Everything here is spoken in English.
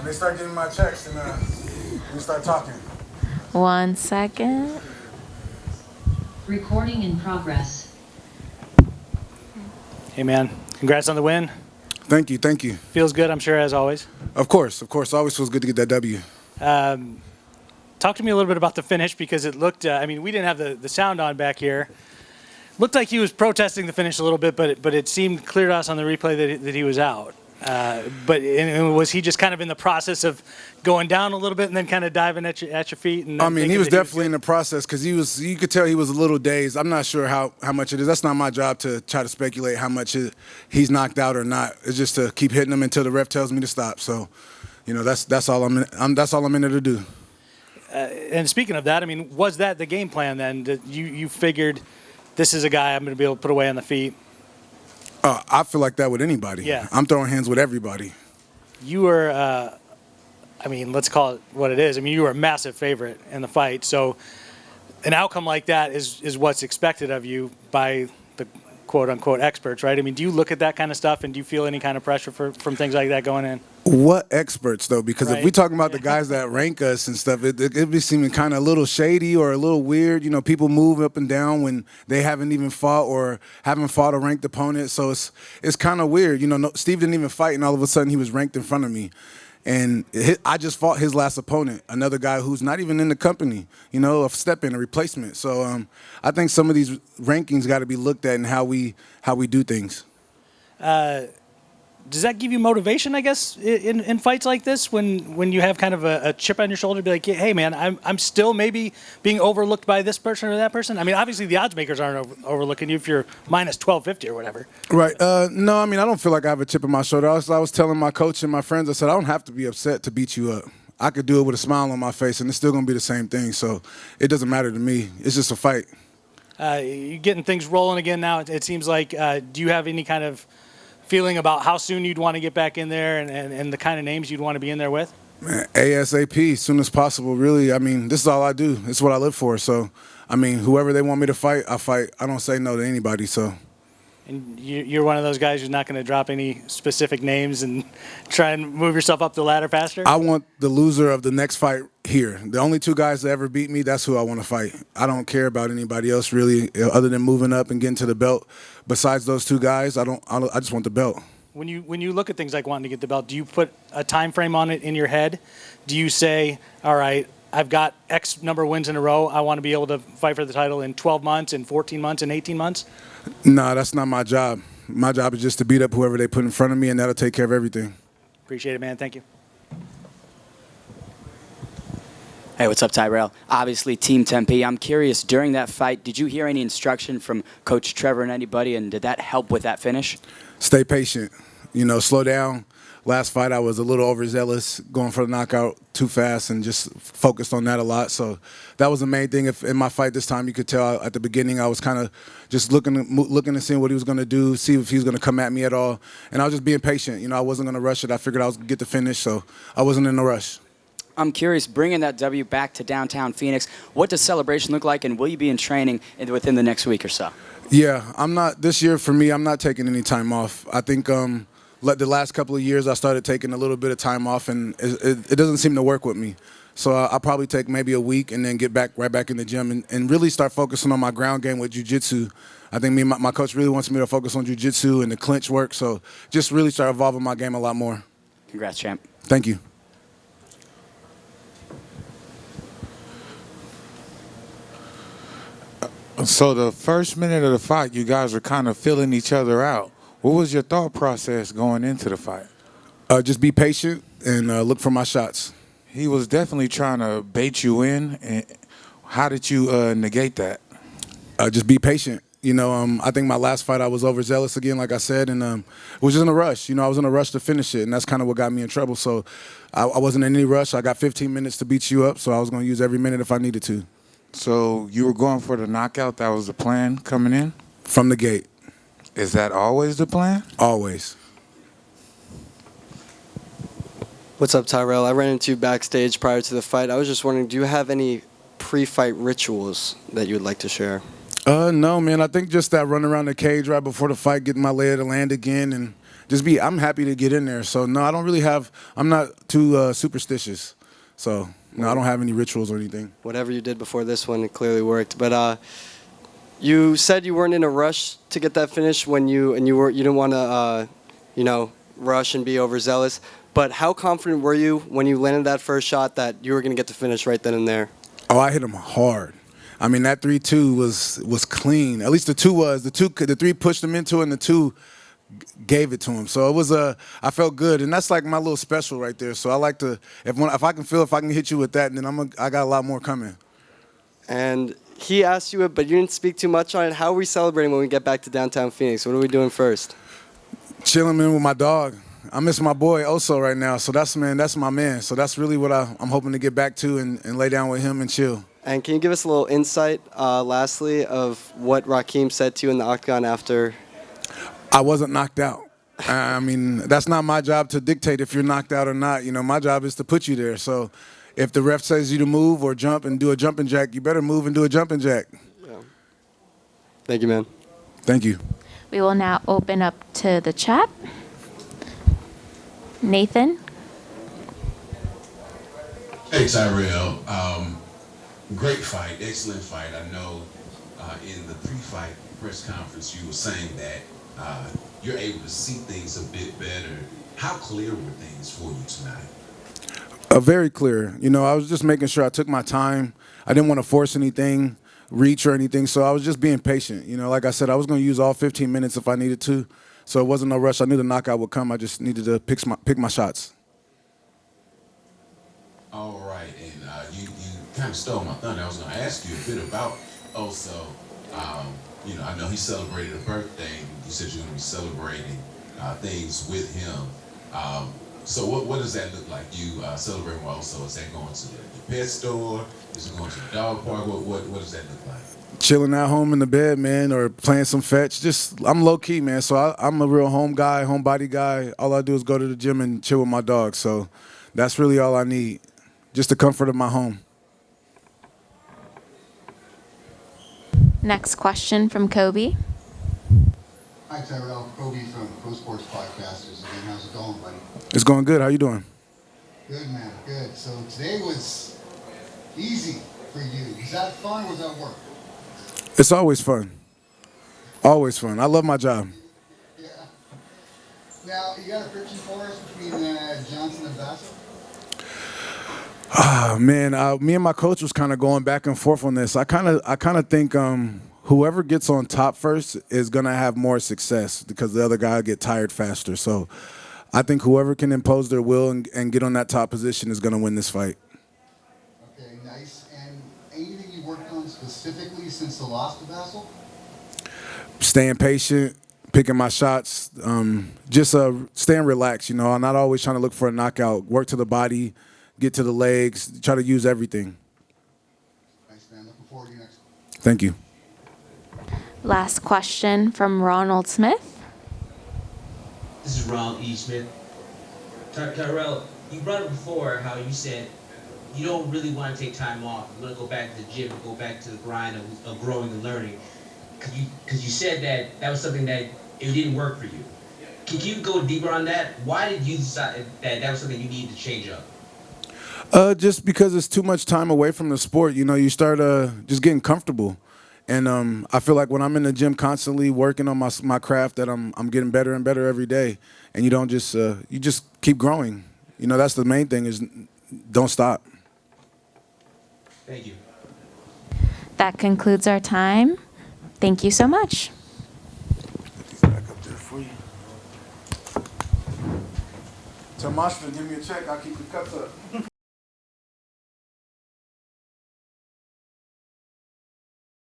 they start getting my checks, and we start talking. 1 second. Recording in progress. Hey, man. Congrats on the win. Thank you, thank you. Feels good, I'm sure, as always. Of course. Always feels good to get that W. Talk to me a little bit about the finish, because it looked, I mean, we didn't have the sound on back here. Looked like he was protesting the finish a little bit, but it seemed clear to us on the replay that he was out. But was he just kind of in the process of going down a little bit and then kind of diving at your feet? And I mean, he was definitely in the process, because you could tell he was a little dazed. I'm not sure how much it is. That's not my job to try to speculate how much he's knocked out or not. It's just to keep hitting him until the ref tells me to stop. So, that's all I'm in there to do. And speaking of that, I mean, was that the game plan then? That you figured this is a guy I'm going to be able to put away on the feet? I feel like that with anybody. Yeah. I'm throwing hands with everybody. You were, I mean, let's call it what it is. I mean, you were a massive favorite in the fight. So an outcome like that is what's expected of you by the quote-unquote experts, right? I mean, do you look at that kind of stuff, and do you feel any kind of pressure from things like that going in? What experts, though? Because Right. if we talking about the guys that rank us and stuff, it be seeming kind of a little shady or a little weird. People move up and down when they haven't even fought or haven't fought a ranked opponent. So it's kind of weird. Steve didn't even fight, and all of a sudden he was ranked in front of me. And I just fought his last opponent, another guy who's not even in the company, a step-in, a replacement. So I think some of these rankings got to be looked at in how we do things. Does that give you motivation, I guess, in fights like this, when you have kind of a chip on your shoulder to be like, hey, man, I'm still maybe being overlooked by this person or that person? I mean, obviously the odds makers aren't overlooking you if you're minus 1250 or whatever. Right. No, I mean, I don't feel like I have a chip on my shoulder. I was telling my coach and my friends, I said, I don't have to be upset to beat you up. I could do it with a smile on my face, and it's still going to be the same thing. So it doesn't matter to me. It's just a fight. You're getting things rolling again now. It seems like, do you have any kind of feeling about how soon you'd want to get back in there and the kind of names you'd want to be in there with? Man, ASAP, as soon as possible, really. I mean, this is all I do. It's what I live for. So, I mean, whoever they want me to fight, I fight. I don't say no to anybody, so. And you're one of those guys who's not going to drop any specific names and try and move yourself up the ladder faster? I want the loser of the next fight here. The only two guys that ever beat me, that's who I want to fight. I don't care about anybody else really, other than moving up and getting to the belt. Besides those two guys, I just want the belt. When you look at things like wanting to get the belt, do you put a time frame on it in your head? Do you say, all right, I've got X number of wins in a row. I want to be able to fight for the title in 12 months, in 14 months, in 18 months? No, that's not my job. My job is just to beat up whoever they put in front of me, and that'll take care of everything. Appreciate it, man. Thank you. Hey, what's up, Tyrell? Obviously, Team Tempe. I'm curious, during that fight, did you hear any instruction from Coach Trevor and anybody, and did that help with that finish? Stay patient. Slow down. Last fight, I was a little overzealous, going for the knockout too fast, and just focused on that a lot. So that was the main thing. If in my fight this time, you could tell at the beginning I was kind of just looking to see what he was going to do, see if he was going to come at me at all. And I was just being patient. I wasn't going to rush it. I figured I was going to get the finish, so I wasn't in a rush. I'm curious, bringing that W back to downtown Phoenix, what does celebration look like, and will you be in training within the next week or so? Yeah, I'm not. This year, for me, I'm not taking any time off. I think the last couple of years, I started taking a little bit of time off, and it doesn't seem to work with me. So I'll probably take maybe a week and then get right back in the gym and really start focusing on my ground game with jiu-jitsu. I think my coach really wants me to focus on jiu-jitsu and the clinch work, so just really start evolving my game a lot more. Congrats, champ. Thank you. So the first minute of the fight, you guys were kind of feeling each other out. What was your thought process going into the fight? Just be patient and look for my shots. He was definitely trying to bait you in. And how did you negate that? Just be patient. I think my last fight I was overzealous again, like I said, and was just in a rush. I was in a rush to finish it, and that's kind of what got me in trouble. So I wasn't in any rush. I got 15 minutes to beat you up, so I was going to use every minute if I needed to. So you were going for the knockout. That was the plan coming in? From the gate. Is that always the plan? Always. What's up, Tyrell? I ran into you backstage prior to the fight. I was just wondering, do you have any pre-fight rituals that you would like to share? No, man. I think just that run around the cage right before the fight, getting my lay of the land again, and I'm happy to get in there. So no, I don't really have. I'm not too superstitious. So no, I don't have any rituals or anything. Whatever you did before this one, it clearly worked. But you said you weren't in a rush to get that finish when you didn't want to rush and be overzealous. But how confident were you when you landed that first shot that you were going to get the finish right then and there? Oh, I hit him hard. I mean, that 3-2 was clean. At least the 2 was. The 3 pushed him into it, and the 2 gave it to him. So it was I felt good, and that's like my little special right there. So I like to if I can hit you with that, then I got a lot more coming. And he asked you it, but you didn't speak too much on it. How are we celebrating when we get back to downtown Phoenix? What are we doing first? Chilling in with my dog. I miss my boy Oso right now. So that's my man. So that's really what I'm hoping to get back to and lay down with him and chill. And can you give us a little insight, lastly, of what Rakeem said to you in the octagon after? I wasn't knocked out. I mean, that's not my job to dictate if you're knocked out or not. You know, my job is to put you there. So if the ref says you to move or jump and do a jumping jack, you better move and do a jumping jack. Yeah. Thank you, man. Thank you. We will now open up to the chat. Nathan? Hey, Tyrell. Great fight, excellent fight. I know in the pre-fight press conference you were saying that you're able to see things a bit better. How clear were things for you tonight? Very clear. You know, I was just making sure I took my time. I didn't want to force anything, reach or anything, so I was just being patient. You know, like I said, I was going to use all 15 minutes if I needed to, so it wasn't no rush. I knew the knockout would come. I just needed to pick my shots. All right, and you kind of stole my thunder. I was going to ask you a bit about Oso. I know he celebrated a birthday. You said you're going to be celebrating things with him. So what does that look like? You celebrating with Oso? Is that going to the pet store? Is it going to the dog park? What does that look like? Chilling at home in the bed, man, or playing some fetch. I'm low key, man. So I'm a real homebody guy. All I do is go to the gym and chill with my dog. So that's really all I need, just the comfort of my home. Next question from Kobe. Hi, Tyrell. Kobe from Pro Sports Podcasters. Again, how's it going, buddy? It's going good. How you doing? Good, man. Good. So today was easy for you. Was that fun or was that work? It's always fun. Always fun. I love my job. Yeah. Now, you got a prediction for us between Johnson and Vassell? Man, me and my coach was kind of going back and forth on this. I kind of think whoever gets on top first is gonna have more success because the other guy get tired faster. So I think whoever can impose their will and get on that top position is gonna win this fight. Okay, nice. And anything you worked on specifically since the loss to Vassell? Staying patient, picking my shots, just staying relaxed. You know, I'm not always trying to look for a knockout. Work to the body, get to the legs, try to use everything. Nice, man. Looking forward to you next. Thank you. Last question from Ronald Smith. This is Ronald E. Smith. Tyrell, you brought up before how you said you don't really want to take time off. You want to go back to the gym, go back to the grind of growing and learning. Because you said that was something that it didn't work for you. Can you go deeper on that? Why did you decide that was something you needed to change up? Just because it's too much time away from the sport. You know, you start just getting comfortable. And I feel like when I'm in the gym constantly working on my craft, that I'm getting better and better every day. And you don't just you just keep growing. You know, that's the main thing is don't stop. Thank you. That concludes our time. Thank you so much. Back up there for you. Tell Master to give me a check. I'll keep the cups up.